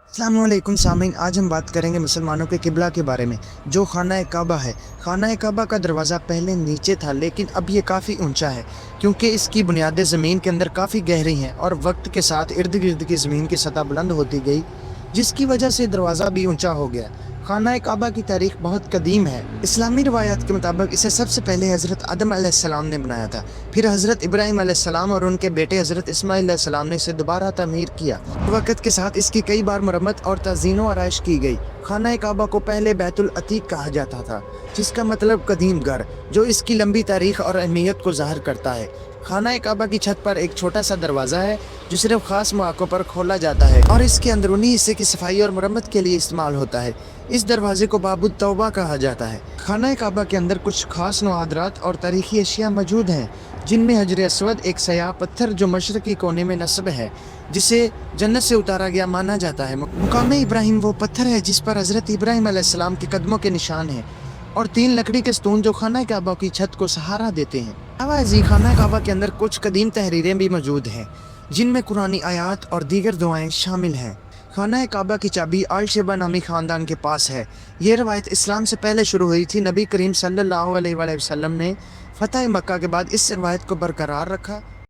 अस्सलामुअलैकुम सामीन, आज हम बात करेंगे मुसलमानों के किबला के बारे में जो खाना काबा है। खाना काबा का दरवाज़ा पहले नीचे था, लेकिन अब ये काफ़ी ऊंचा है क्योंकि इसकी बुनियादें ज़मीन के अंदर काफ़ी गहरी हैं और वक्त के साथ इर्द गिर्द की ज़मीन की सतह बुलंद होती गई, जिसकी वजह से दरवाज़ा भी ऊंचा हो गया। खाना काबा की तारीख बहुत कदीम है। इस्लामी रवायात के मुताबिक इसे सबसे पहले हज़रत आदम अलैहिस्सलाम ने बनाया था, फिर हज़रत इब्राहीम अलैहिस्सलाम और उनके बेटे हज़रत इस्माइल अलैहिस्सलाम ने इसे दोबारा तमीर किया। वक़्त के साथ इसकी कई बार मरम्मत और तज़ीन व आराइश की गई। खाना काबा को पहले बैतुल अतीक कहा जाता था, जिसका मतलब कदीम घर, जो इसकी लंबी तारीख और अहमियत को ज़ाहिर करता है। खाना काबा की छत पर एक छोटा सा दरवाज़ा है जो सिर्फ ख़ास मौक़ों पर खोला जाता है और इसके अंदरूनी हिस्से की सफाई और मरम्मत के लिए इस्तेमाल होता है। इस दरवाजे को बाबुत तौबा कहा जाता है। खाना काबा के अंदर कुछ खास नवादरात और तारीखी अशिया मौजूद हैं, जिनमें हजर अस्वद, एक सयाह पत्थर जो मशरक़ी कोने में नस्ब है, जिसे जन्नत से उतारा गया माना जाता है। मुकाम इब्राहिम वो पत्थर है जिस पर हज़रत इब्राहिम अलैहिस्सलाम के कदमों के निशान हैं, और 3 लकड़ी के स्तून जो खाना काबा की छत को सहारा देते हैं। अलावा खाना काबा के अंदर कुछ कदीम तहरीरें भी मौजूद हैं, जिनमें कुरानी आयात और दीगर दुआएं शामिल हैं। खाना काबा की चाबी आल शेबा नामी ख़ानदान के पास है। ये रवायत इस्लाम से पहले शुरू हुई थी। नबी करीम सल्लल्लाहु अलैहि वसल्लम ने फ़तह मक्का के बाद इस रवायत को बरकरार रखा